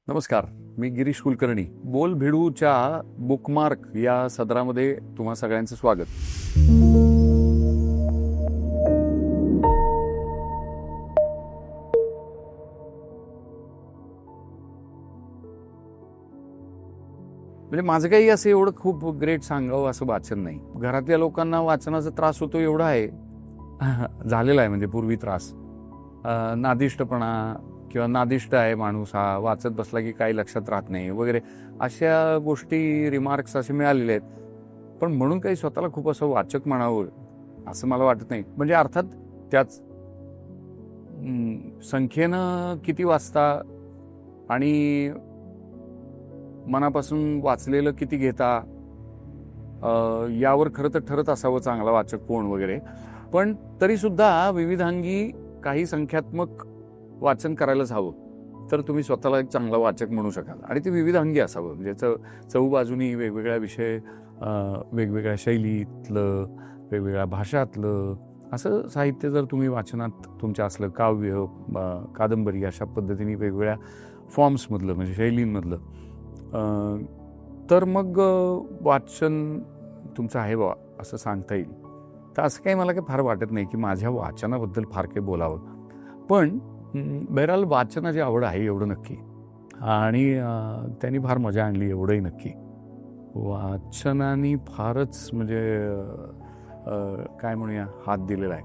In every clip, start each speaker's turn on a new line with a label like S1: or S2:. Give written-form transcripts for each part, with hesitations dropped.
S1: नमस्कार, मी गिरीश कुलकर्णी. बोल भिडूच्या बुकमार्क या सदरामध्ये तुम्हा सगळ्यांचं स्वागत. म्हणजे माझं काही असं एवढं खूप ग्रेट सांगावं असं वाचन नाही. घरातल्या लोकांना वाचनाचा त्रास होतो एवढा आहे झालेला आहे, म्हणजे पूर्वी त्रास, नादिष्टपणा किंवा नादिष्ट आहे माणूस हा, वाचत बसला की काही लक्षात राहत नाही वगैरे, अशा गोष्टी रिमार्क्स असे मिळालेले आहेत. पण म्हणून काही स्वतःला खूप असं वाचक म्हणावं असं मला वाटत नाही. म्हणजे अर्थात त्याच संख्येनं किती वाचता आणि मनापासून वाचलेलं किती घेता यावर खरं तर ठरत असावं चांगला वाचक कोण वगैरे. पण तरी सुद्धा विविधांगी काही संख्यात्मक वाचन करायलाच हवं, तर तुम्ही स्वतःला एक चांगला वाचक म्हणू शकाल. आणि ते विविधांगी असावं, म्हणजे चहूबाजूनी वेगवेगळ्या विषय, वेगवेगळ्या शैलीतलं, वेगवेगळ्या भाषातलं असं साहित्य जर तुम्ही वाचनात तुमच्या असलं, काव्य, कादंबरी, अशा पद्धतीने वेगवेगळ्या फॉर्म्समधलं म्हणजे शैलींमधलं, तर मग वाचन तुमचं आहे बा असं सांगता येईल. तर असं काही मला काही फार वाटत नाही की माझ्या वाचनाबद्दल फार काही बोलावं. पण बहरहाल वाचनाची आवड आहे एवढं नक्की, आणि त्यांनी फार मजा आणली एवढंही नक्की. वाचनाने फारच म्हणजे काय म्हणूया हात दिलेला आहे.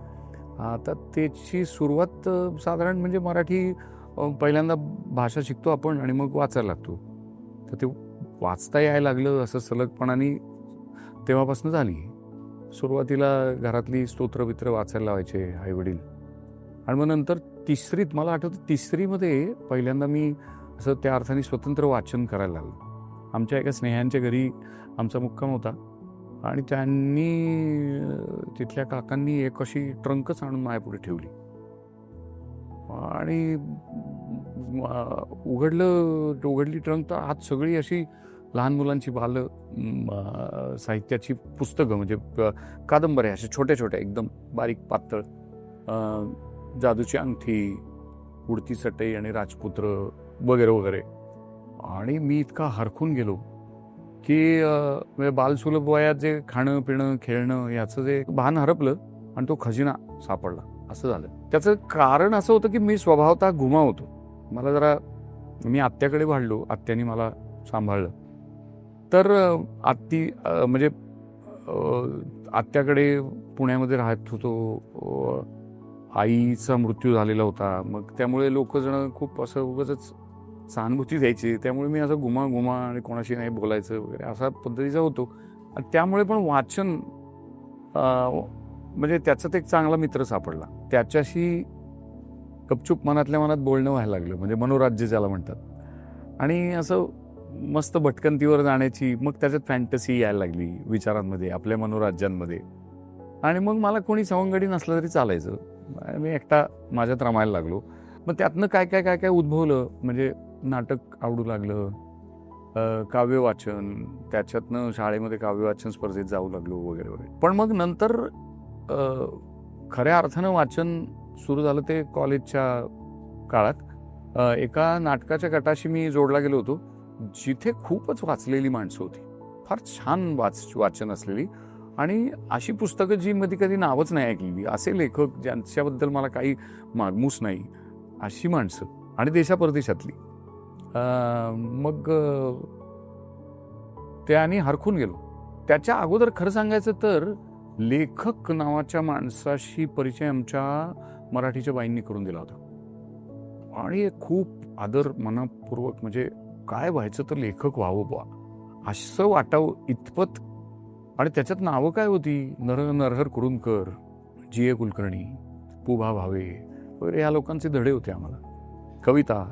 S1: आता त्याची सुरुवात साधारण म्हणजे मराठी पहिल्यांदा भाषा शिकतो आपण आणि मग वाचायला लागतो, तर ते वाचता यायला लागलं असं सलगपणाने तेव्हापासून झाली. सुरुवातीला घरातली स्तोत्रबित्र वाचायला लावायचे आईवडील, आणि मग नंतर तिसरीत, मला आठवतं तिसरीमध्ये पहिल्यांदा मी असं त्या अर्थाने स्वतंत्र वाचन करायला लागलो. आमच्या एका स्नेहांच्या घरी आमचा मुक्काम होता, आणि त्यांनी तिथल्या काकांनी एक अशी ट्रंकच आणून माझ्यापुढे ठेवली, आणि उघडली ट्रंक, तर आत सगळी अशी लहान मुलांची साहित्याची पुस्तकं, म्हणजे कादंबऱ्या, अशा छोट्या छोट्या एकदम बारीक पातळ, जादूची अंगठी, उडती चटई आणि राजपुत्र वगैरे वगैरे. आणि मी इतका हरखून गेलो की म्हणजे बालसुलभ वयात जे खाणं पिणं खेळणं याचं जे भान हरपलं आणि तो खजिना सापडला असं झालं. त्याचं कारण असं होतं की मी स्वभावतः गुमा होतो. मला जरा, मी आत्याकडे वाढलो, आत्याने मला सांभाळलं, तर म्हणजे आत्याकडे पुण्यामध्ये राहत होतो. आईचा मृत्यू झालेला होता, मग त्यामुळे लोक जण खूप असं उगाचच सहानुभूती द्यायची, त्यामुळे मी असं गुमा आणि कोणाशी नाही बोलायचं वगैरे असा पद्धतीचा होतो. आणि त्यामुळे पण वाचन म्हणजे त्याचाच एक चांगला मित्र सापडला, त्याच्याशी गपचूप मनातल्या मनात बोलणं व्हायला लागलं, म्हणजे मनोराज्य ज्याला म्हणतात. आणि असं मस्त भटकंतीवर जाण्याची, मग त्याच्यात फॅन्टसी यायला लागली विचारांमध्ये, आपल्या मनोराज्यांमध्ये. आणि मग मला कोणी सवंगडी नसलं तरी चालायचं, मी एकटा माझ्यात रमायला लागलो. मग त्यातनं काय काय काय काय उद्भवलं, म्हणजे नाटक आवडू लागलं, काव्य वाचन, त्याच्यातनं शाळेमध्ये काव्य वाचन स्पर्धेत जाऊ लागलो वगैरे वगैरे. पण मग नंतर खऱ्या अर्थानं वाचन सुरू झालं ते कॉलेजच्या काळात. एका नाटकाच्या गटाशी मी जोडला गेलो होतो, जिथे खूपच वाचलेली माणसं होती, फार छान वाचन असलेली, आणि अशी पुस्तकं जी मध्ये कधी नावच नाही ऐकलेली, असे लेखक ज्यांच्याबद्दल मला काही मागमूस नाही, अशी माणसं, आणि देशापरदेशातली. मग त्याने हरखून गेलो. त्याच्या अगोदर खरं सांगायचं तर लेखक नावाच्या माणसाशी परिचय आमच्या मराठीच्या बाईंनी करून दिला होता, आणि खूप आदर मनापूर्वक, म्हणजे काय व्हायचं तर लेखक व्हावं बा असं वाटावं इतपत. आणि त्याच्यात नावं काय होती, नरहर कुरुंदकर, जी ए कुलकर्णी, पुभा भावे वगैरे या लोकांचे धडे होते आम्हाला. कविता,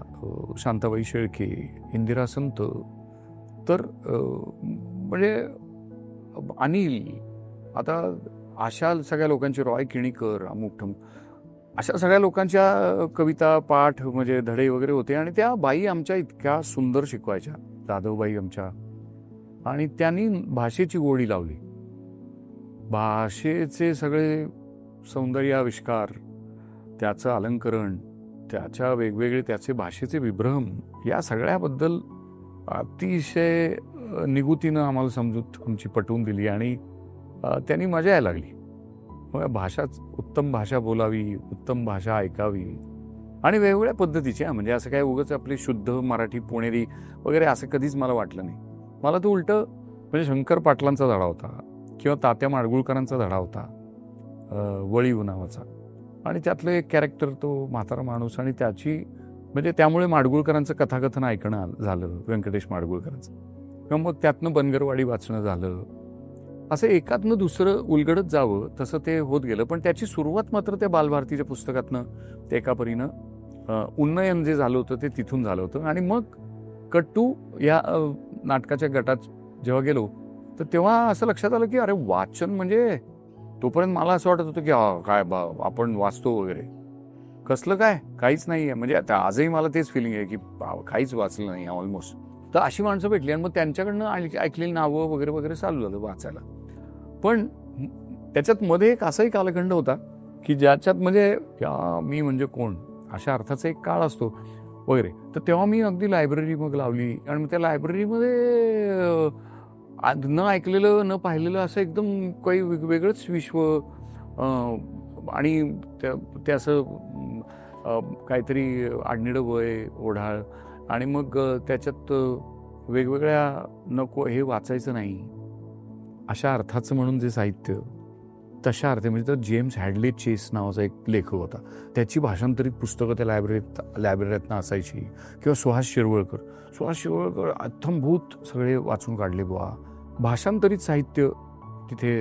S1: शांताबाई शेळके, इंदिरा संत, तर म्हणजे अनिल, आता अशा सगळ्या लोकांचे, रॉय किणीकर, अमुक ठमुक, अशा सगळ्या लोकांच्या कविता पाठ म्हणजे धडे वगैरे होते. आणि त्या बाई आमच्या इतक्या सुंदर शिकवायच्या, जाधवबाई आमच्या, आणि त्यांनी भाषेची गोडी लावली. भाषेचे सगळे सौंदर्याविष्कार, त्याचं अलंकरण, त्याच्या वेगवेगळे त्याचे भाषेचे विभ्रम या सगळ्याबद्दल अतिशय निगुतीनं आम्हाला समजूत आमची पटवून दिली आणि त्यांनी मजा यायला लागली. मग भाषाच उत्तम भाषा बोलावी, उत्तम भाषा ऐकावी आणि वेगवेगळ्या पद्धतीची. म्हणजे असं काय उगाच आपली शुद्ध मराठी पुणेरी वगैरे असं कधीच मला वाटलं नाही. मला तो उलटं म्हणजे शंकर पाटलांचा धडा होता किंवा तात्या माडगुळकरांचा धडा होता, वळीव नावाचा. आणि त्यातलं एक कॅरेक्टर तो म्हातारा माणूस आणि त्याची म्हणजे त्यामुळे माडगुळकरांचं कथाकथन ऐकणं झालं, व्यंकटेश माडगुळकरांचं. किंवा मग त्यातनं बनगरवाडी वाचणं झालं. असं एकातनं दुसरं उलगडत जावं तसं ते होत गेलं. पण त्याची सुरुवात मात्र त्या बालभारतीच्या पुस्तकातनं ते एका परीनं उन्नयन जे झालं होतं ते तिथून झालं होतं. आणि मग कट्टू या नाटकाच्या गटात जेव्हा गेलो तर तेव्हा असं लक्षात आलं की अरे वाचन म्हणजे तोपर्यंत मला असं वाटत होतं की काय आपण वाचतो वगैरे, कसलं काय, काहीच नाही आहे. म्हणजे आता आजही मला तेच फिलिंग आहे की काहीच वाचलं नाही ऑलमोस्ट. तर अशी माणसं भेटली आणि मग त्यांच्याकडनं ऐकलेली नावं वगैरे वगैरे चालू झालं वाचायला. पण त्याच्यात मध्ये एक असाही कालखंड होता की ज्याच्यात म्हणजे मी म्हणजे कोण अशा अर्थाचा एक काळ असतो वगैरे. तर तेव्हा मी अगदी लायब्ररी मग लावली आणि मग त्या लायब्ररीमध्ये न ऐकलेलं न पाहिलेलं असं एकदम काही वेगळंच विश्व आणि ते असं काहीतरी आडनिडं वय ओढाळ आणि मग त्याच्यात वेगवेगळ्या नको हे वाचायचं नाही अशा अर्थाचं म्हणून जे साहित्य तशा अर्थे म्हणजे तर जेम्स हॅडले चेस नावाचा एक लेखक होता, त्याची भाषांतरित पुस्तकं त्या लायब्ररीतनं असायची. किंवा सुहास शिरवळकर अथंभूत सगळे वाचून काढले बुवा. भाषांतरित साहित्य तिथे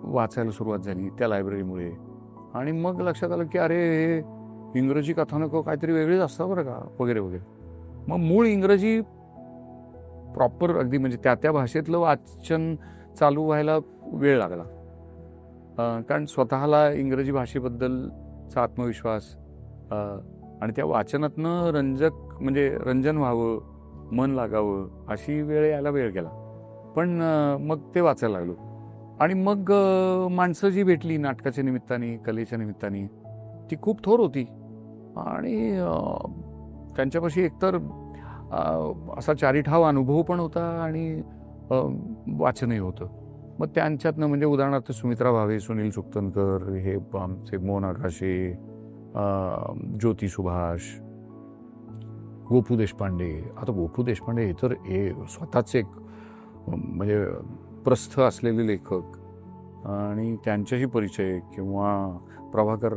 S1: वाचायला सुरुवात झाली त्या लायब्ररीमुळे. आणि मग लक्षात आलं की अरे हे इंग्रजी कथानकं काहीतरी वेगळीच असतात बरं का वगैरे वगैरे. मग मूळ इंग्रजी प्रॉपर अगदी म्हणजे त्या भाषेतलं वाचन चालू व्हायला वेळ लागला. कारण स्वतःला इंग्रजी भाषेबद्दलचा आत्मविश्वास आणि त्या वाचनातनं रंजन व्हावं, मन लागावं अशी वेळ यायला वेळ गेला. पण मग ते वाचायला लागलो. आणि मग माणसं जी भेटली नाटकाच्या निमित्ताने, कलेच्या निमित्ताने, ती खूप थोर होती. आणि त्यांच्यापाशी एकतर असा चारीठाव अनुभव पण होता आणि वाचनही होतं. मग त्यांच्यातनं म्हणजे उदाहरणार्थ सुमित्रा भावे, सुनील सुक्तनकर, हे आमचे मोहन आकाशे, ज्योती सुभाष, गोपू देशपांडे. आता गोपू देशपांडे हे तर स्वतःच एक म्हणजे प्रस्थ असलेले लेखक आणि त्यांच्याशी परिचय, किंवा प्रभाकर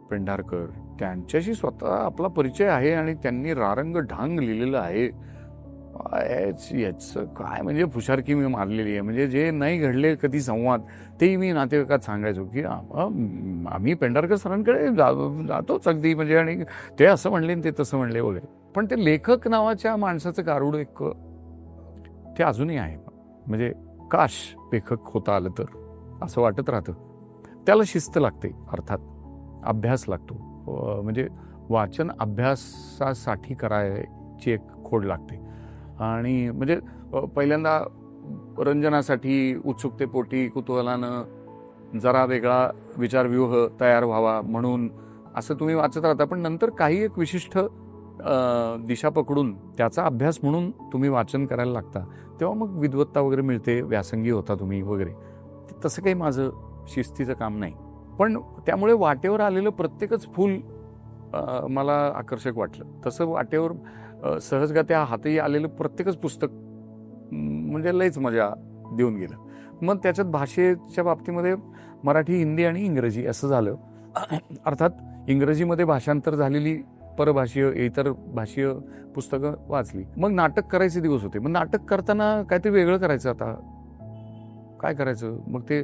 S1: पेंढारकर त्यांच्याशी स्वतः आपला परिचय आहे आणि त्यांनी रारंग ढांग लिहिलेलं आहे. याचं काय म्हणजे फुशारकी मी मारलेली आहे. म्हणजे जे नाही घडले कधी संवाद तेही मी नातेवाईकात सांगायचो की आम्ही पेंढारकर सरांकडे जातोच अगदी म्हणजे, आणि ते असं म्हणले ते तसं म्हणले वगैरे. पण ते लेखक नावाच्या माणसाचं गारुड एक ते अजूनही आहे. म्हणजे काश लेखक होता आलं तर असं वाटत राहतं. त्याला शिस्त लागते, अर्थात अभ्यास लागतो. म्हणजे वाचन अभ्यासासाठी करायची एक खोड लागते. आणि म्हणजे पहिल्यांदा रंजनासाठी, उत्सुकतेपोटी, कुतूहलानं जरा वेगळा विचारव्यूह तयार व्हावा म्हणून असं तुम्ही वाचत राहता. पण नंतर काही एक विशिष्ट दिशा पकडून त्याचा अभ्यास म्हणून तुम्ही वाचन करायला लागता, तेव्हा मग विद्वत्ता वगैरे मिळते, व्यासंगी होता तुम्ही वगैरे. तसं काही माझं शिस्तीचं काम नाही. पण त्यामुळे वाटेवर आलेलं प्रत्येकच फूल मला आकर्षक वाटलं. तसं वाटेवर सहजगत्या हातही आलेलं प्रत्येकच पुस्तक म्हणजे लयच मजा देऊन गेलं. मग त्याच्यात भाषेच्या बाबतीमध्ये मराठी, हिंदी आणि इंग्रजी असं झालं. अर्थात इंग्रजीमध्ये भाषांतर झालेली परभाषीय, इतर भाषीय पुस्तकं वाचली. मग नाटक करायचे दिवस होते. मग नाटक करताना काहीतरी वेगळं करायचं. आता काय करायचं, मग ते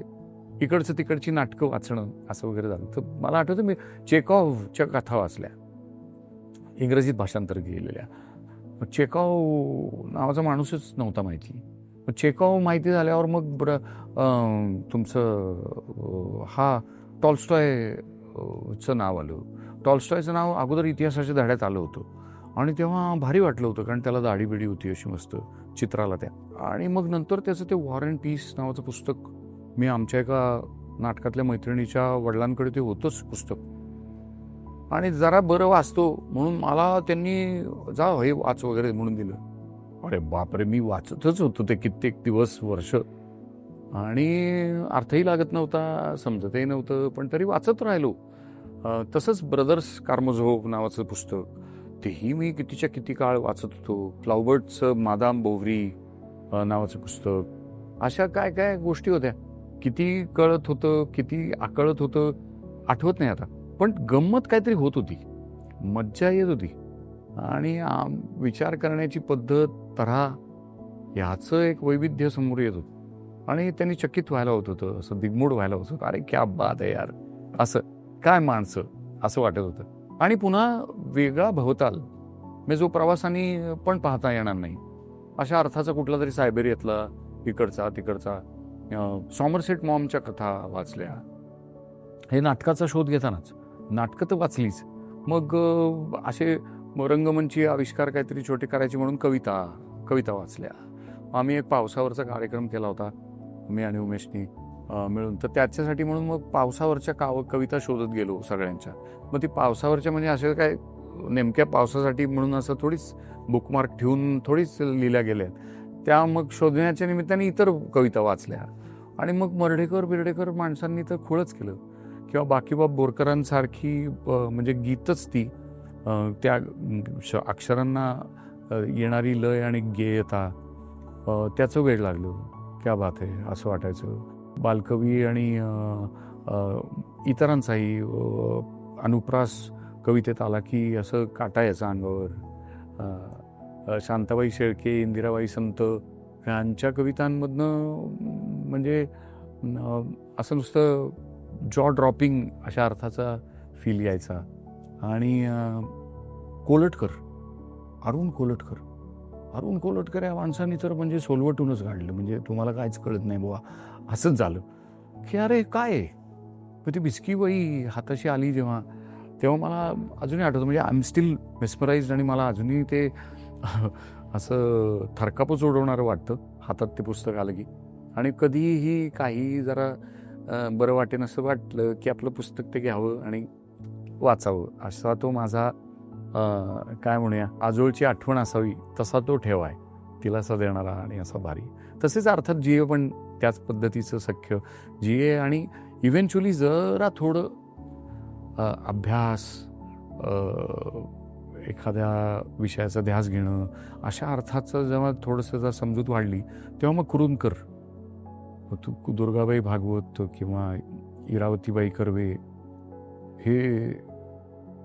S1: इकडचं तिकडची नाटकं वाचणं असं वगैरे झालं. तर मला आठवतं मी चेकॉव्हच्या कथा वाचल्या, इंग्रजीत भाषांतर केलेल्या. चेकॉव्ह नावाचा माणूसच नव्हता माहिती. मग चेकॉव्ह माहिती झाल्यावर मग तुमचं टॉल्स्टॉयचं नाव आलं. टॉल्स्टॉयचं नाव अगोदर इतिहासाच्या धड्यात आलं होतं आणि तेव्हा भारी वाटलं होतं, कारण त्याला दाढी बिडी होती अशी मस्त चित्राला त्या. आणि मग नंतर त्याचं ते वॉर अँड पीस नावाचं पुस्तक, मी आमच्या एका नाटकातल्या मैत्रिणीच्या वडिलांकडे ते होतंच पुस्तक, आणि जरा बरं वाचतो म्हणून मला त्यांनी जा हे वाच वगैरे म्हणून दिलं. अरे बापरे, मी वाचतच होतो ते कित्येक दिवस, वर्ष, आणि अर्थही लागत नव्हता, समजतही नव्हतं, पण तरी वाचत राहिलो. तसंच ब्रदर्स कार्मझोव नावाचं पुस्तक, तेही मी कितीच्या किती काळ वाचत होतो. फ्लाउबर्टचं मादाम बोव्हरी नावाचं पुस्तक, अशा काय काय गोष्टी होत्या. किती कळत होतं, किती आकळत होतं आठवत नाही आता, पण गंमत काहीतरी होत होती, मज्जा येत होती, आणि विचार करण्याची पद्धत, तऱ्हा, ह्याचं एक वैविध्य समोर येत होतं, आणि त्यांनी चकित व्हायला होत होतं, असं दिग्मूढ व्हायला होत होतं. अरे क्या बात आहे यार, असं काय माणसं, असं वाटत होतं. आणि पुन्हा वेगळा भवताल, म्हणजे जो प्रवासाने पण पाहता येणार नाही, अशा अर्थाचा कुठला तरी सायबेरियातला, इकडचा तिकडचा. सॉमरसेट मॉमच्या कथा वाचल्या, हे नाटकाचा शोध घेतानाच. नाटकं तर वाचलीच, मग असे रंगमंची आविष्कार काहीतरी छोटे करायचे म्हणून कविता वाचल्या. आम्ही एक पावसावरचा कार्यक्रम केला होता, मी आणि उमेशनी मिळून, तर त्याच्यासाठी म्हणून मग पावसावरच्या कविता शोधत गेलो सगळ्यांच्या. मग ती पावसावरच्या म्हणजे असे काय नेमक्या पावसासाठी म्हणून असं थोडीच बुकमार्क ठेवून थोडीच लिहिल्या गेल्या, त्या मग शोधण्याच्या निमित्ताने इतर कविता वाचल्या. आणि मग बिर्डेकर माणसांनी तर खुळच केलं, किंवा बाकीबाब बोरकरांसारखी म्हणजे गीतच ती, त्या अक्षरांना येणारी लय आणि गेयता, त्याचं वेळ लागलं. क्या बात आहे असं वाटायचं. बालकवी आणि इतरांचाही अनुप्रास कवितेत आला की असं काटा यायचा अंगावर. शांताबाई शेळके, इंदिराबाई संत ह्यांच्या कवितांमधनं म्हणजे असं नुसतं जॉ ड्रॉपिंग अशा अर्थाचा फील यायचा. आणि अरुण कोलटकर या माणसाने तर म्हणजे सोलवटूनच काढलं, म्हणजे तुम्हाला काहीच कळत नाही बुवा, असंच झालं की अरे काय. ती बिस्की वही हाताशी आली जेव्हा, तेव्हा मला अजूनही आठवतं, म्हणजे आय एम स्टील मेस्मराइज्ड, आणि मला अजूनही ते असं थरकापच उडवणारं वाटतं हातात ते पुस्तक आलं की. आणि कधीही काही जरा बरं वाटेन असं वाटलं की आपलं पुस्तक ते घ्यावं आणि वाचावं, असा तो माझा काय म्हणूया आजोळची आठवण असावी तसा तो ठेव आहे, दिलासा देणारा आणि असा भारी. तसेच अर्थात जीए पण त्याच पद्धतीचं सख्य जीए, आणि इव्हेंच्युअली जरा थोडं अभ्यास, एखाद्या विषयाचा ध्यास घेणं, अशा अर्थाचं जेव्हा थोडंसं जर समजूत वाढली, तेव्हा मग कुरुंदकर, दुर्गाबाई भागवत किंवा इरावतीबाई कर्वे, हे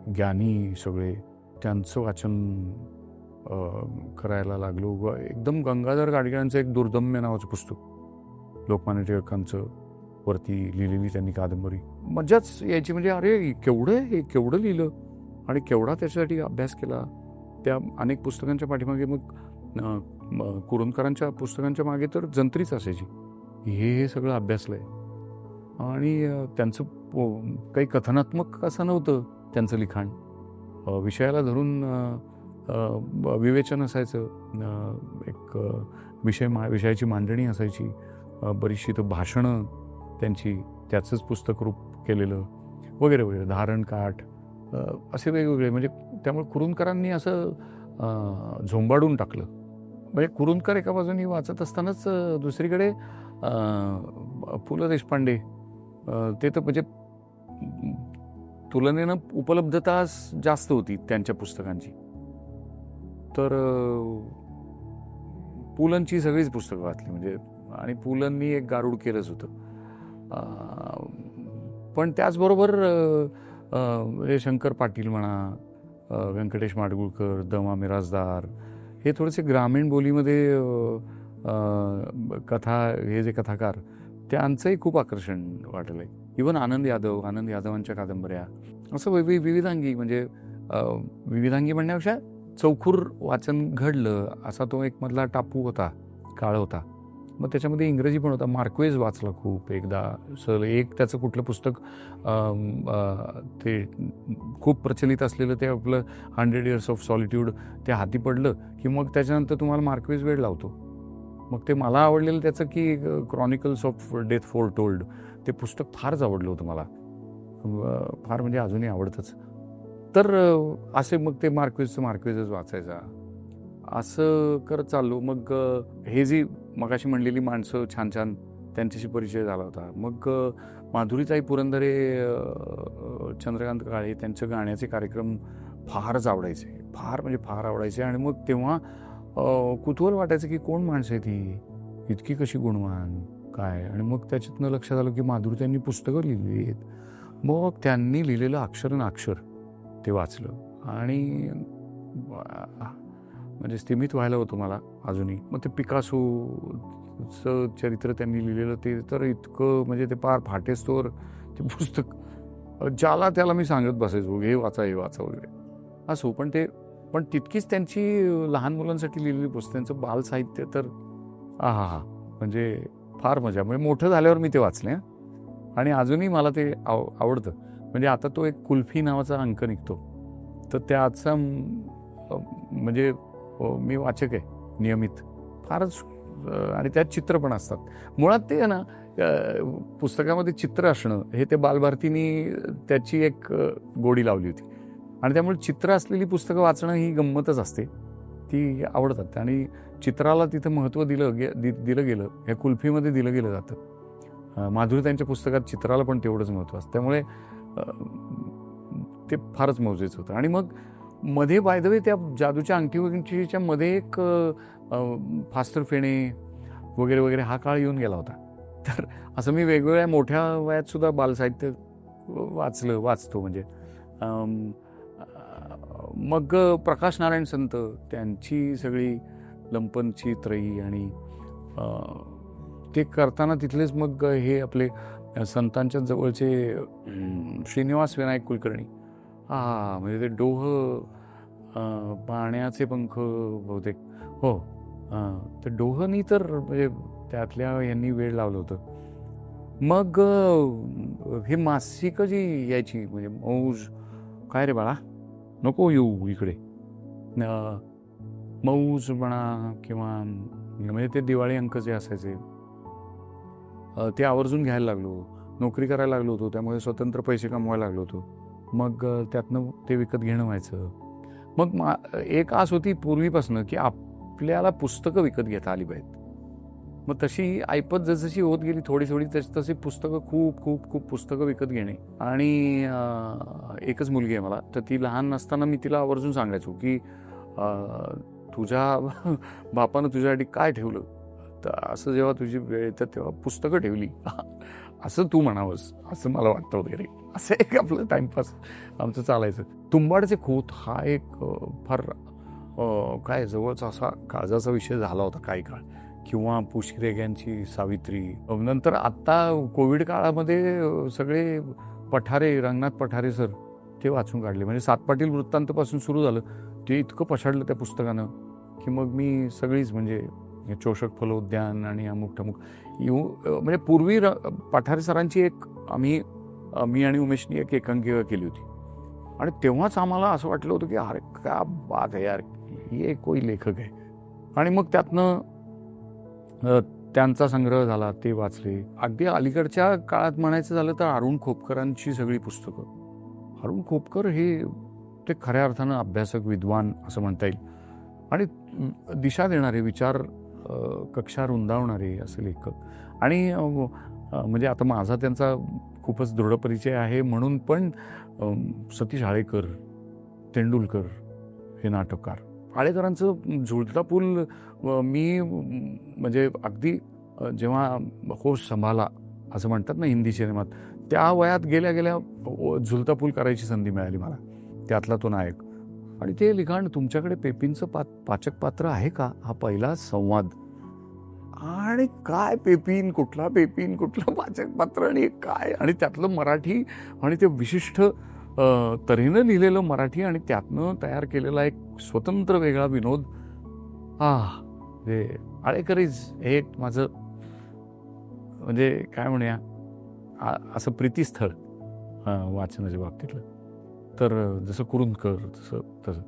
S1: ज्ञानी सगळे, त्यांचं वाचन करायला लागलो. एकदम गंगाधर गाडगिळांचं एक दुर्दम्य नावाचं पुस्तक, लोकमान्य टिळकांचं वरती लिहिलेली त्यांनी कादंबरी, मजाच यायची. म्हणजे अरे केवढं लिहिलं आणि केवढा त्याच्यासाठी अभ्यास केला. त्या अनेक पुस्तकांच्या पाठीमागे मग कुरुंदकरांच्या पुस्तकांच्या मागे तर जंत्रीच असायची. हे सगळं अभ्यासलंय. आणि त्यांचं काही कथनात्मक असं नव्हतं त्यांचं लिखाण, विषयाला धरून विवेचन असायचं, एक विषयाची मांडणी असायची, बरीचशी तर भाषणं त्यांची, त्याचंच पुस्तक रूप केलेलं वगैरे वगैरे, धारणकाठ, असे वेगवेगळे. म्हणजे त्यामुळे कुरुंदकरांनी असं झोंबाडून टाकलं. म्हणजे कुरुंदकर एका बाजूनी वाचत असतानाच दुसरीकडे पु ल देशपांडे, ते तर म्हणजे तुलनेनं उपलब्धता जास्त होती त्यांच्या पुस्तकांची, तर पुलंची सगळीच पुस्तकं वाचली म्हणजे. आणि पुलंनी एक गारुड केलंच होतं. पण त्याचबरोबर शंकर पाटील म्हणा, व्यंकटेश माडगुळकर, द.मा. मिरासदार, हे थोडेसे ग्रामीण बोलीमध्ये हे जे कथाकार, त्यांचंही खूप आकर्षण वाटलं आहे. इवन आनंद यादवांच्या कादंबऱ्या, असं विविधांगी, म्हणजे विविधांगी म्हणण्यापेक्षा चौखूर वाचन घडलं असा तो एक मधला काळ होता. मग त्याच्यामध्ये इंग्रजी पण होता. मार्क्वेज वाचला खूप एकदा. एक त्याचं कुठलं पुस्तक ते खूप प्रचलित असलेलं, ते आपलं 100 Years of Solitude, ते हाती पडलं की मग त्याच्यानंतर तुम्हाला मार्क्वेज वेळ लावतो. मग ते मला आवडलेलं त्याचं की क्रॉनिकल्स ऑफ डेथ फोरटोल्ड, ते पुस्तक फारच आवडलं होतं मला, फार, म्हणजे अजूनही आवडतंच. तर असे मग ते मार्क्वेजच वाचायचा. असं करत चाललो. मग हे जी मगाशी म्हणलेली माणसं छान छान त्यांच्याशी परिचय झाला होता. मग माधुरीताई पुरंदरे, चंद्रकांत काळे त्यांचे गाण्याचे कार्यक्रम फारच आवडायचे. फार म्हणजे फार आवडायचे. आणि मग तेव्हा कुतूहल वाटायचं की कोण माणसं आहे ती, इतकी कशी गुणवान काय. आणि मग त्याच्यातनं लक्षात आलं की माधुरीताईंनी पुस्तकं लिहिली आहेत. मग त्यांनी लिहिलेलं अक्षर न अक्षर ते वाचलं आणि म्हणजे स्तिमित व्हायला होतं मला अजूनही. मग ते पिकासोचं चरित्र त्यांनी लिहिलेलं ते तर इतकं म्हणजे ते पार फाटेस्तोवर ते पुस्तक ज्याला त्याला मी सांगत बसायचो, हे वाचा वगैरे असो. पण तितकीच त्यांची लहान मुलांसाठी लिहिलेली पुस्तक, त्यांचं बालसाहित्य तर आहा म्हणजे फार मजा. म्हणजे मोठं झाल्यावर मी ते वाचले आणि अजूनही मला ते आवडतं. म्हणजे आता तो एक कुल्फी नावाचा अंक निघतो, तर त्याचा म्हणजे मी वाचक आहे नियमित फारच. आणि त्यात चित्र पण असतात. मुळात ते ना पुस्तकामध्ये चित्र असणं हे ते बालभारतीनी त्याची एक गोडी लावली होती. आणि त्यामुळे चित्र असलेली पुस्तकं वाचणं ही गंमतच असते, ती आवडतात. आणि चित्राला तिथं महत्त्व दिलं गेलं, ह्या कुल्फीमध्ये दिलं गेलं जातं. माधुरीताईंच्या पुस्तकात चित्राला पण तेवढंच महत्त्व असतं. त्यामुळे ते फारच मौजेचं होतं. आणि मग मध्ये बाय द वे त्या जादूच्या अंगठीच्या मध्ये एक फास्टर फेणे वगैरे वगैरे हा काळ येऊन गेला होता. तर असं मी वेगवेगळ्या मोठ्या वयात सुद्धा बालसाहित्य वाचतो. म्हणजे मग प्रकाश नारायण संत त्यांची सगळी लंपनची त्रयी आणि ते करताना तिथलेच मग हे आपले संतांच्या जवळचे श्रीनिवास विनायक कुलकर्णी, म्हणजे ते डोह पाण्याचे पंख बहुतेक हो, तर डोहनी तर म्हणजे त्यातल्या यांनी वेळ लावलं होतं. मग हे मासिकं जी यायची म्हणजे मौज, काय रे बाळा नको येऊ इकडे, मौज म्हणा किंवा म्हणजे ते दिवाळी अंक जे असायचे ते आवर्जून घ्यायला लागलो. नोकरी करायला लागलो होतो, त्यामुळे स्वतंत्र पैसे कमवायला लागलो होतो. मग त्यातनं ते विकत घेणं व्हायचं. मग एक आस होती पूर्वीपासून की आपल्याला पुस्तकं विकत घेता आली पाहिजेत. मग तशी ऐपत जसजशी होत गेली थोडी तशी पुस्तकं खूप पुस्तकं विकत घेणे. आणि एकच मुलगी आहे मला, तर ती लहान असताना मी तिला आवर्जून सांगायचो की तुझ्या बापानं तुझ्यासाठी काय ठेवलं, तर असं जेव्हा तुझी वेळ येतं तेव्हा पुस्तकं ठेवली असं तू म्हणावंस, असं मला वाटतं वगैरे. असं एक आपलं टाइमपास आमचं चालायचं. तुंबाडचे खोत हा एक फार काय जवळचा असा काळजाचा विषय झाला होता काही काळ. किंवा पुष्किरेग्यांची सावित्री. नंतर आत्ता कोविड काळामध्ये सगळे पठारे, रंगनाथ पठारे सर ते वाचून काढले. म्हणजे सातपाटील वृत्तांतपासून सुरू झालं ते इतकं पछाडलं त्या पुस्तकानं की मग मी सगळीच म्हणजे चोषक फलोद्यान आणि अमुक म्हणजे पूर्वी पठारे सरांची एक मी आणि उमेशनी एक एकांकिका केली होती. आणि तेव्हाच आम्हाला असं वाटलं होतं की अरे क्या बात आहे यार, हे कोई लेखक आहे. आणि मग त्यातनं त्यांचा संग्रह झाला, ते वाचले. अगदी अलीकडच्या काळात म्हणायचं झालं तर अरुण खोपकरांची सगळी पुस्तकं. अरुण खोपकर हे ते खऱ्या अर्थानं अभ्यासक, विद्वान असं म्हणता येईल. आणि दिशा देणारे, विचार कक्षा रुंदावणारे असे लेखक. आणि म्हणजे आता माझा त्यांचा खूपच दृढ परिचय आहे म्हणून पण सतीश आळेकर, तेंडुलकर हे नाटककार. आळेकरांचं झुलता पूल मी म्हणजे अगदी जेव्हा होश संभाला असं म्हणतात ना हिंदी सिनेमात, त्या वयात गेल्या झुलता पूल करायची संधी मिळाली मला, त्यातला तो नायक. आणि ते लिखाण, तुमच्याकडे पेपींचं पाचक पात्र आहे का, हा पहिला संवाद. आणि काय पेपीन, कुठला पाचक पात्र आणि काय, आणि त्यातलं मराठी आणि ते विशिष्ट तऱ्हेनं लिहिलेलं मराठी आणि त्यातनं तयार केलेला एक स्वतंत्र वेगळा विनोद. म्हणजे आळेकरीच हे माझं म्हणजे काय म्हणूया असं प्रीतिस्थळ वाचनाच्या बाबतीतलं. तर जसं कुरुंदकर तसं.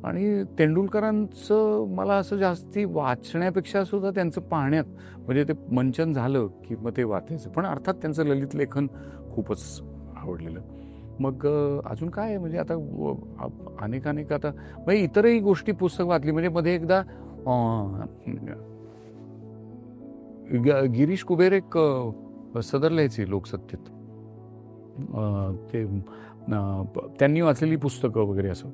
S1: आणि तेंडुलकरांचं मला असं जास्ती वाचण्यापेक्षा सुद्धा त्यांचं पाहण्यात, म्हणजे ते मंचन झालं की मग ते वाचायचं. पण अर्थात त्यांचं ललित लेखन खूपच आवडलेलं. मग अजून काय आहे म्हणजे आता अनेक आता म्हणजे इतरही गोष्टी पुस्तक वाचली. म्हणजे मध्ये एकदा गिरीश कुबेर एक सदर लिहायचे लोकसत्तेत, ते त्यांनी वाचलेली पुस्तकं वगैरे असं.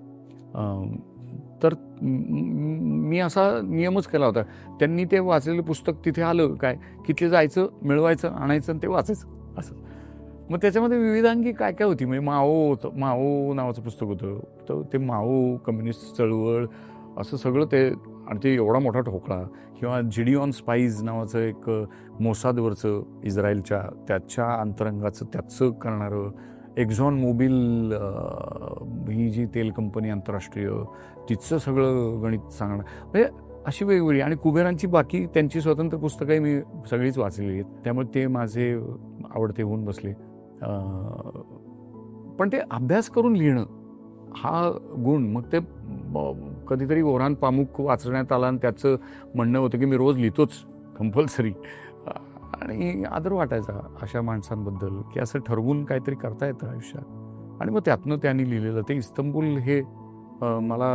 S1: तर मी असा नियमच केला होता, त्यांनी ते वाचलेलं पुस्तक तिथे आलं काय की ते जायचं, मिळवायचं, आणायचं आणि ते वाचायचं असं. मग त्याच्यामध्ये विविधांगी काय काय होती. म्हणजे माओ नावाचं पुस्तक होतं. तर ते माओ, कम्युनिस्ट चळवळ, असं सगळं ते. आणि ते एवढा मोठा ठोकळा. किंवा जिडिऑन स्पाईज नावाचं एक मोसादवरचं इस्रायलच्या, त्याच्या अंतरंगाचं त्याचं करणारं. एक्झॉन मोबिल ही जी तेल कंपनी आंतरराष्ट्रीय, तिचं सगळं गणित सांगणं. म्हणजे अशी वेगवेगळी. आणि कुबेरांची बाकी त्यांची स्वतंत्र पुस्तकंही मी सगळीच वाचलेली आहेत. त्यामुळे ते माझे आवडते होऊन बसले. पण ते अभ्यास करून लिहिणं हा गुण, मग ते कधीतरी ओऱ्हान पामुख वाचण्यात आला आणि त्याचं म्हणणं होतं की मी रोज लिहितोच कंपल्सरी. आणि आदर वाटायचा अशा माणसांबद्दल की असं ठरवून काहीतरी करता येतं आयुष्यात. आणि मग त्यातनं त्यांनी लिहिलेलं ते इस्तंबूल हे मला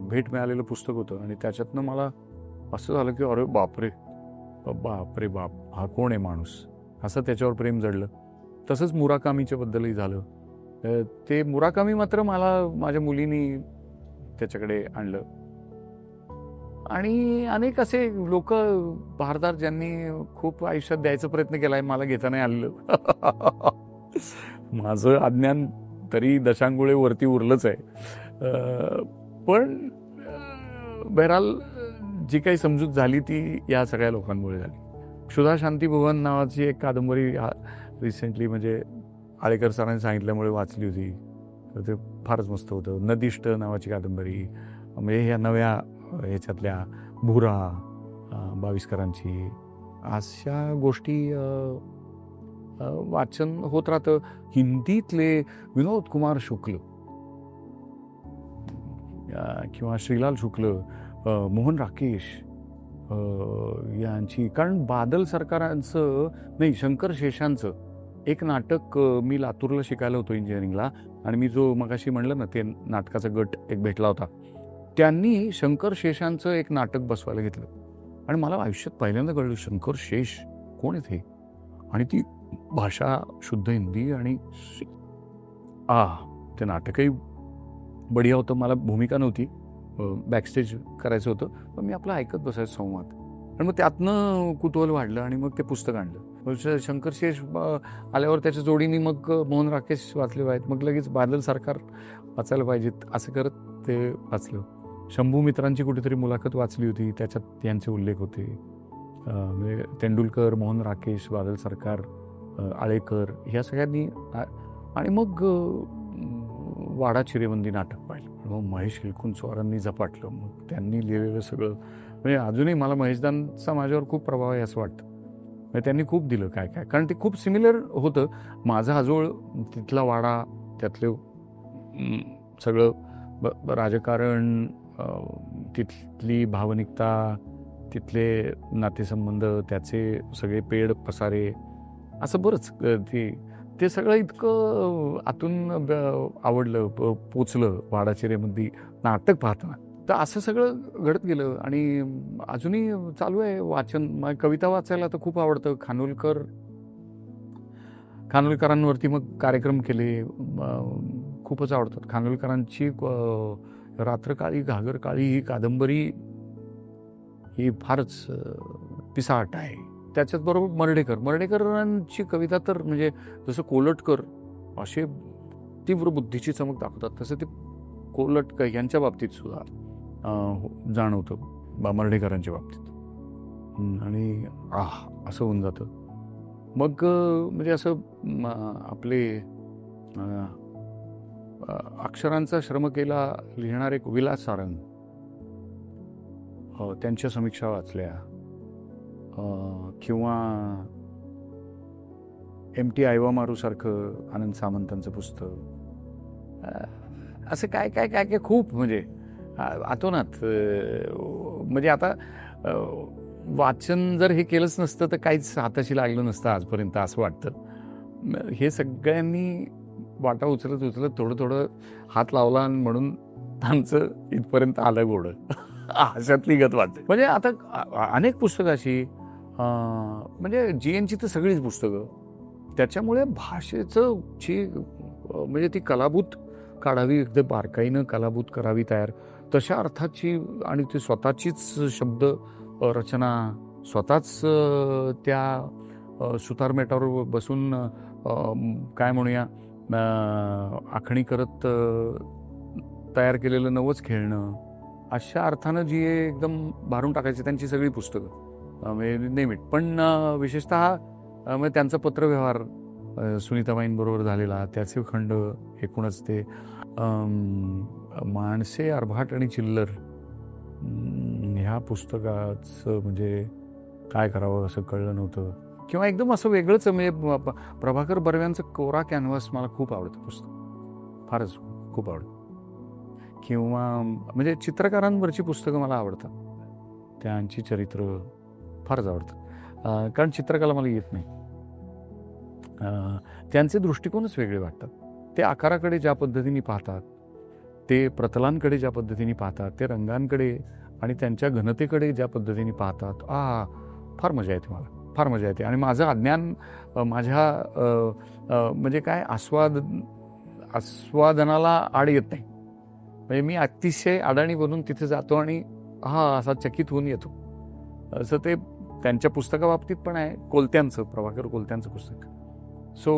S1: भेट मिळालेलं पुस्तक होतं. आणि त्याच्यातनं मला असं झालं की अरे बापरे बापरे बाप, हा कोण आहे माणूस, असं त्याच्यावर प्रेम जडलं. तसंच मुराकामीच्या बद्दलही झालं. ते मुराकामी मात्र मला माझ्या मुलीनी त्याच्याकडे आणलं. आणि अनेक असे लोक भारतात ज्यांनी खूप आयुष्यात द्यायचा प्रयत्न केलाय, मला घेता नाही आलेलं. माझं अज्ञान तरी दशांगुळे वरती उरलंच आहे. पण बहरहाल जी काही समजूत झाली ती या सगळ्या लोकांमुळे झाली. क्षुधा शांती भुवन नावाची एक कादंबरी रिसेंटली म्हणजे आळेकर सरांनी सांगितल्यामुळे वाचली होती. तर ते फारच मस्त होतं. नदिष्ट नावाची कादंबरी, म्हणजे ह्या नव्या ह्याच्यातल्या भुरा बाविस्करांची, अशा गोष्टी वाचन होत राहतं. हिंदीतले विनोद कुमार शुक्ल किंवा श्रीलाल शुक्ल, मोहन राकेश यांची. कारण बादल सरकारांचं नाही, शंकर शेषांचं एक नाटक मी लातूरला शिकायला होतो इंजिनिअरिंगला. आणि मी जो मगाशी म्हणलं ना, ते नाटकाचा गट एक भेटला होता, त्यांनी शंकर शेषांचं एक नाटक बसवायला घेतलं. आणि मला आयुष्यात पहिल्यांदा कळलं शंकर शेष कोण आहेत हे. आणि ती भाषा शुद्ध हिंदी. आणि ते नाटकही बढिया होतं. मला भूमिका नव्हती, बॅकस्टेज करायचं होतं, पण मी आपलं ऐकत बसायचं संवाद. आणि मग त्यातनं कुतूहल वाढलं आणि मग ते पुस्तक आणलं. शंकर शेष आल्यावर त्याच्या जोडीने मग मोहन राकेश वाचले पाहिजेत, मग लगेच बादल सरकार वाचायला पाहिजेत, असं करत ते वाचलं. शंभू मित्रांची कुठेतरी मुलाखत वाचली होती, त्याच्यात यांचे उल्लेख होते. म्हणजे तेंडुलकर, मोहन राकेश, बादल सरकार, आळेकर ह्या सगळ्यांनी. आणि मग वाडा चिरेबंदी नाटक पाहिलं. मग महेश एलकुंचवारांनी झपाटलं. मग त्यांनी लिहिलेलं सगळं, म्हणजे अजूनही मला महेशदांचा माझ्यावर खूप प्रभाव आहे असं वाटतं. म्हणजे त्यांनी खूप दिलं काय काय, कारण ते खूप सिमिलर होतं. माझा आजोळ, तिथला वाडा, त्यातलं सगळं राजकारण, तिथली भावनिकता, तिथले नातेसंबंध, त्याचे सगळे पेड पसारे, असं बरंच ते सगळं इतकं आतून आवडलं, पोचलं वाडा चिरेमध्ये नाटक पाहताना. तर असं सगळं घडत गेलं. आणि अजूनही चालू आहे वाचन. कविता वाचायला तर खूप आवडतं. खानोलकरांवरती मग कार्यक्रम केले, खूपच आवडतात. खानोलकरांची रात्रकाळी घागरकाळी ही कादंबरी ही फारच पिसाट आहे. त्याच्याचबरोबर मर्ढेकरांची कविता तर म्हणजे जसं कोलटकर असे तीव्र बुद्धीची चमक दाखवतात, तसं ते कोलटकर यांच्या बाबतीत सुद्धा जाणवतं, मर्ढेकरांच्या बाबतीत. आणि असं होऊन जातं. मग म्हणजे असं आपले अक्षरांचा श्रम केला लिहिणार एक विलास सारंग, त्यांच्या समीक्षा वाचल्या. किंवा MT आयवामारू सारखं आनंद सामंतांचं पुस्तक, असं काय काय काय काय खूप म्हणजे आतोनात. म्हणजे आता वाचन जर हे केलंच नसतं तर काहीच हाताशी लागलं नसतं आजपर्यंत असं वाटतं. हे सगळ्यांनी वाटा उचलत उचलत थोडं थोडं हात लावला आणि म्हणून आमचं इथपर्यंत आलं गोड. अशातली गत वाटते. म्हणजे आता अनेक पुस्तकं अशी म्हणजे GNची तर सगळीच पुस्तकं, त्याच्यामुळे भाषेचं जी म्हणजे ती कलाभूत काढावी, एकदम बारकाईनं कलाभूत करावी तयार, तशा अर्थाची आणि ती स्वतःचीच शब्द रचना, स्वतःच त्या सुतारमेटावर बसून काय म्हणूया आखणी करत तयार केलेलं नवंच खेळणं, अशा अर्थानं जी एकदम भारून टाकायची त्यांची सगळी पुस्तकं म्हणजे नेहमी. पण विशेषतः म्हणजे त्यांचा पत्रव्यवहार सुनीताबाईंबरोबर झालेला, त्याचे खंड एकूणच ते माणसे, अर्भाट आणि चिल्लर ह्या पुस्तकाचं म्हणजे काय करावं असं कळलं नव्हतं, किंवा एकदम असं वेगळंच. म्हणजे प्रभाकर बर्व्यांचं कोरा कॅनव्हास मला खूप आवडतं पुस्तक, फारच खूप आवडतं. किंवा म्हणजे चित्रकारांवरची पुस्तकं मला आवडतात, त्यांची चरित्र फारच आवडतं, कारण चित्रकला मला येत नाही. त्यांचे दृष्टिकोनच वेगळे वाटतात. ते आकाराकडे ज्या पद्धतीने पाहतात, ते प्रतलांकडे ज्या पद्धतीने पाहतात, ते रंगांकडे आणि त्यांच्या घनतेकडे ज्या पद्धतीने पाहतात, फार मजा येते मला, फार मजा येते. आणि माझं अज्ञान माझ्या म्हणजे काय आस्वादनाला आड येत नाही. म्हणजे मी अतिशय अडाणी बनून तिथे जातो आणि असा चकित होऊन येतो. असं ते त्यांच्या पुस्तकाबाबतीत पण आहे, कोलत्यांचं, प्रभाकर कोलत्यांचं पुस्तक. सो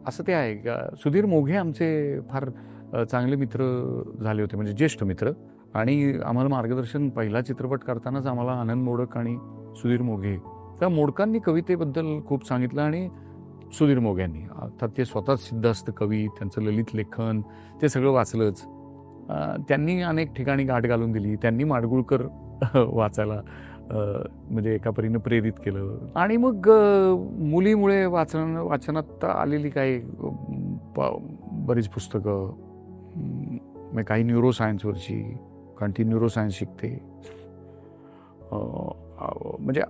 S1: असं ते आहे का. सुधीर मोघे आमचे फार चांगले मित्र झाले होते, म्हणजे ज्येष्ठ मित्र. आणि आम्हाला मार्गदर्शन पहिला चित्रपट करतानाच आम्हाला आनंद मोडक आणि सुधीर मोघे, त्या मोडकांनी कवितेबद्दल खूप सांगितलं आणि सुधीर मोघ्यांनी, अर्थात ते स्वतःच सिद्धास्त कवी, त्यांचं ललित लेखन ते सगळं वाचलंच. त्यांनी अनेक ठिकाणी गाठ घालून दिली. त्यांनी माडगुळकर वाचायला म्हणजे एका परीनं प्रेरित केलं. आणि मग मुलीमुळे वाचनात आलेली काही बरीच पुस्तकं, म्हणजे काही न्यूरोसायन्सवरची, कारण ती न्यूरोसायन्स शिकते, म्हणजे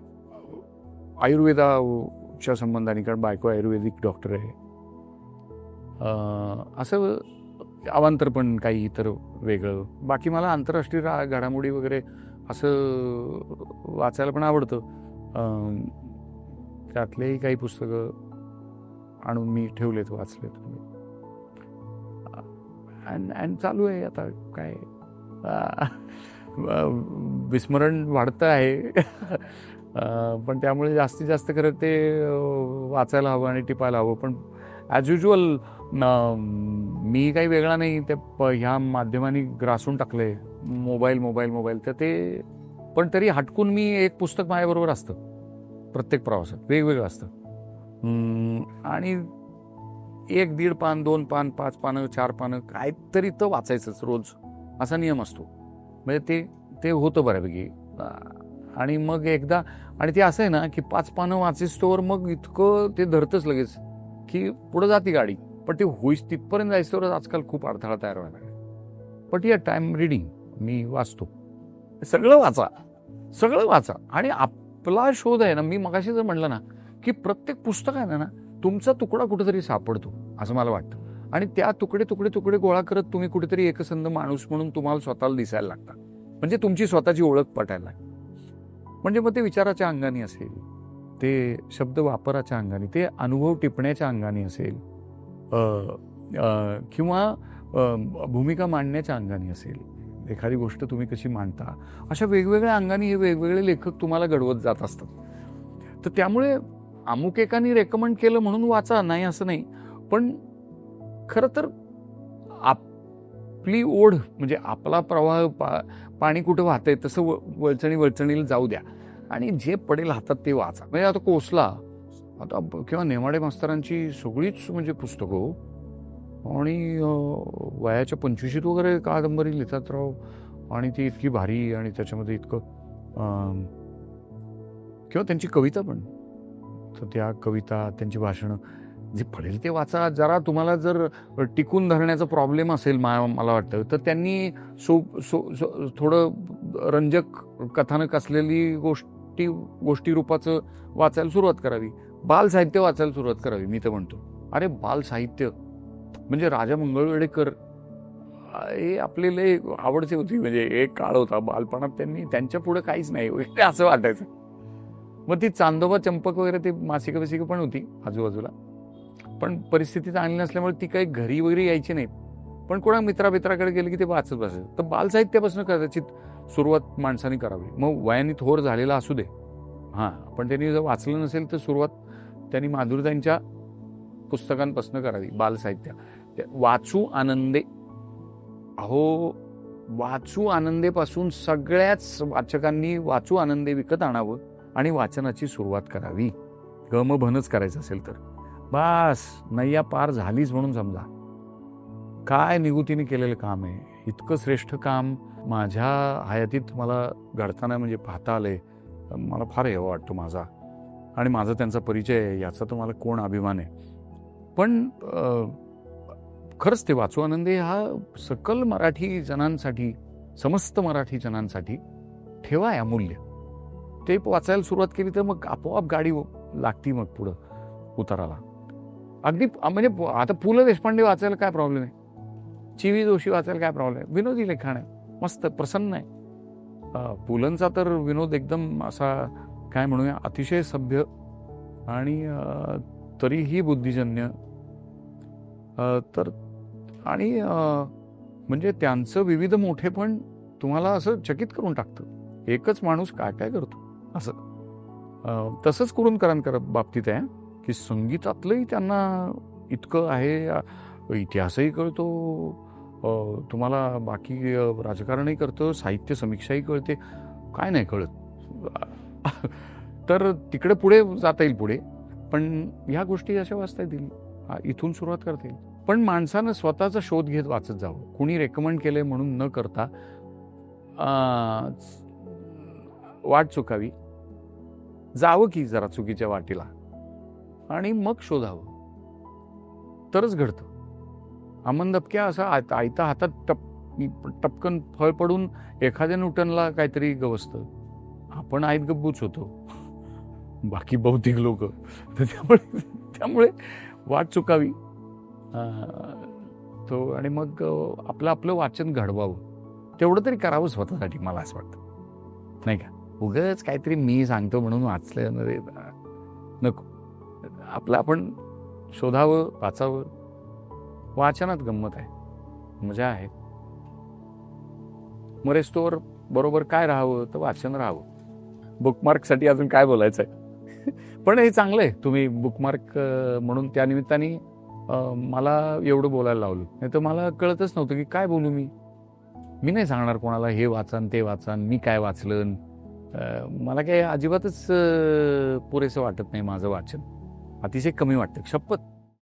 S1: आयुर्वेदाच्या संबंधाने, कारण बायको आयुर्वेदिक डॉक्टर आहे. असं अवांतर पण काही इतर वेगळं. बाकी मला आंतरराष्ट्रीय घडामोडी वगैरे असं वाचायला पण आवडतं. त्यातलेही काही पुस्तकं आणून मी ठेवलेत, वाचलेत. आणि चालू आहे आता काय, विस्मरण वाढतं आहे. पण त्यामुळे जास्तीत जास्त खरं ते वाचायला हवं आणि टिपायला हवं. पण ॲज युज्युअल मी काही वेगळा नाही, ते ह्या माध्यमांनी ग्रासून टाकले, मोबाईल. तर ते पण तरी हटकून मी एक पुस्तक माझ्याबरोबर असतं प्रत्येक प्रवासात, वेगवेगळं असतं. आणि 1, 1.5 पान, 2 पान, 5 पानं, 4 पानं काहीतरी तर वाचायचंच रोज, असा नियम असतो. म्हणजे ते होतं बऱ्यापैकी. आणि मग एकदा, आणि ते असं आहे ना की 5 पानं वाचायचं मग इतकं ते धरतंच लगेच की पुढं जाती गाडी. पण ते होईस तिथपर्यंत जायचं आजकाल खूप अडथळा तयार व्हायला लागला. But yet I am reading, मी वाचतो. सगळं वाचा. आणि आपला शोध आहे ना, मी मगाशी जर म्हणलं ना की प्रत्येक पुस्तक आहे ना, तुमचा तुकडा कुठेतरी सापडतो असं मला वाटतं. आणि त्या तुकडे गोळा करत तुम्ही कुठेतरी एकसंध माणूस म्हणून तुम्हाला स्वतःला दिसायला लागता. म्हणजे तुमची स्वतःची ओळख पटायला लागते. म्हणजे मग ते विचाराच्या अंगाने असेल, ते शब्द वापराच्या अंगाने, ते अनुभव टिपण्याच्या अंगाने असेल, किंवा भूमिका मांडण्याच्या अंगाने असेल, एखादी गोष्ट तुम्ही कशी मांडता, अशा वेगवेगळ्या अंगाने हे वेगवेगळे लेखक तुम्हाला घडवत जात असतात. तर त्यामुळे अमुक एकाने रेकमेंड केलं म्हणून वाचा, नाही असं नाही. पण खरं तर आपली ओढ, म्हणजे आपला प्रवाह, पाणी कुठं वाहतंय तसं वळचणीला जाऊ द्या आणि जे पडेल हातात ते वाचा. म्हणजे आता कोसला, आता किंवा नेमाडे मास्तरांची सगळीच म्हणजे पुस्तकं, आणि वयाच्या 25शीत वगैरे कादंबरी लिहितात राव, आणि ती इतकी भारी, आणि त्याच्यामध्ये इतकं, किंवा त्यांची कविता पण, तर त्या कविता, त्यांची भाषणं, जे पडेल ते वाचा. जरा तुम्हाला जर टिकून धरण्याचा प्रॉब्लेम असेल मला वाटतं, तर त्यांनी थोडं रंजक कथानक असलेली गोष्टी रूपाचं वाचायला सुरुवात करावी. बाल साहित्य वाचायला सुरुवात करावी, मी तर म्हणतो. अरे बाल साहित्य म्हणजे राजा मंगळवेढेकर हे आपले लय आवडते होती. म्हणजे एक काळ होता बालपणात, त्यांच्या पुढे काहीच नाही वगैरे असं वाटायचं. मग ती चांदोबा चंपक वगैरे ती मासिकं बिसिकं पण होती आजूबाजूला, पण परिस्थिती चांगली नसल्यामुळे ती काही घरी वगैरे यायची नाही. पण कोणा मित्राकडे गेले की ते वाचत बसायचं. तर बालसाहित्यापासून कदाचित सुरुवात माणसाने करावी. मग वयाने थोर झालेला असू दे, हां, पण त्यांनी जर वाचलं नसेल तर सुरुवात त्यांनी माधुरीताईंच्या पुस्तकांपासून करावी. बालसाहित्य वाचू आनंदे, अहो वाचू आनंदेपासून सगळ्याच वाचकांनी वाचू आनंदे विकत आणावं आणि वाचनाची सुरुवात करावी. गमभनच करायचं असेल तर बास, नैया पार झालीच म्हणून समजा. काय निगुतीने केलेलं काम आहे, इतकं श्रेष्ठ काम माझ्या हयातीत मला घडताना म्हणजे पाहता आलंय. मला फार हेवा वाटतो माझा, आणि माझा त्यांचा परिचय आहे याचा तर मला कोण अभिमान आहे. पण खरंच ते वाचू आनंदे हा सकल मराठी जनांसाठी, समस्त मराठी जनांसाठी ठेवा आहे अमूल्य. ते वाचायला सुरुवात केली तर मग आपोआप गाडी लागती मग पुढं उताराला. अगदी म्हणजे आता पु ल देशपांडे वाचायला काय प्रॉब्लेम आहे, चि.व्ही. जोशी वाचायला काय प्रॉब्लेम आहे, विनोदी लिखाण आहे, मस्त प्रसन्न आहे. पुलंचा तर विनोद एकदम असा काय म्हणूया अतिशय सभ्य आणि तरीही बुद्धिजन्य. तर आणि म्हणजे त्यांचं विविध मोठेपण तुम्हाला असं चकित करून टाकतं. एकच माणूस काय काय करतो असं. तसंच कुरूंदकरांकर बाबतीत आहे की संगीतातलंही त्यांना इतकं आहे, इतिहासही कळतो, तुम्हाला बाकी राजकारणही कळतं, साहित्य समीक्षाही कळते, काय नाही कळत. तर तिकडे पुढे जाता येईल पुढे, पण ह्या गोष्टी अशा वाचता येतील, इथून सुरुवात करता येईल. पण माणसानं स्वतःचा शोध घेत वाचत जावं. कुणी रेकमेंड केलंय म्हणून न करता वाट चुकावी, जावं की जरा चुकीच्या वाटेला आणि मग शोधावं, तरच घडतं. अमन दबक्या असा आयता हातात टपकन फळ पडून एखाद्या न्यूटनला काहीतरी गवसतं, आपण आयत गब्बूच होतो, बाकी बहुतेक लोक. त्यामुळे वाट चुकावी तो, आणि मग आपलं वाचन घडवावं, तेवढं तरी करावं स्वतःसाठी, मला असं वाटतं. नाही का, उगाच काहीतरी मी सांगतो म्हणून वाचलं नको. आपलं आपण शोधावं, वाचावं. वाचनात गंमत आहे, मजा आहे. मरेस्तोवर बरोबर काय राहावं तर वाचन राहावं. बुकमार्कसाठी अजून काय बोलायचं आहे. पण हे चांगलं आहे, तुम्ही बुकमार्क म्हणून त्या निमित्ताने मला एवढं बोलायला लावलं. नाही तर मला कळतच नव्हतं की काय बोलू. मी नाही सांगणार कोणाला हे वाचन ते वाचन, मी काय वाचलं. मला काही अजिबातच पुरेसं वाटत नाही माझं वाचन, अतिशय कमी वाटतं, शपथ.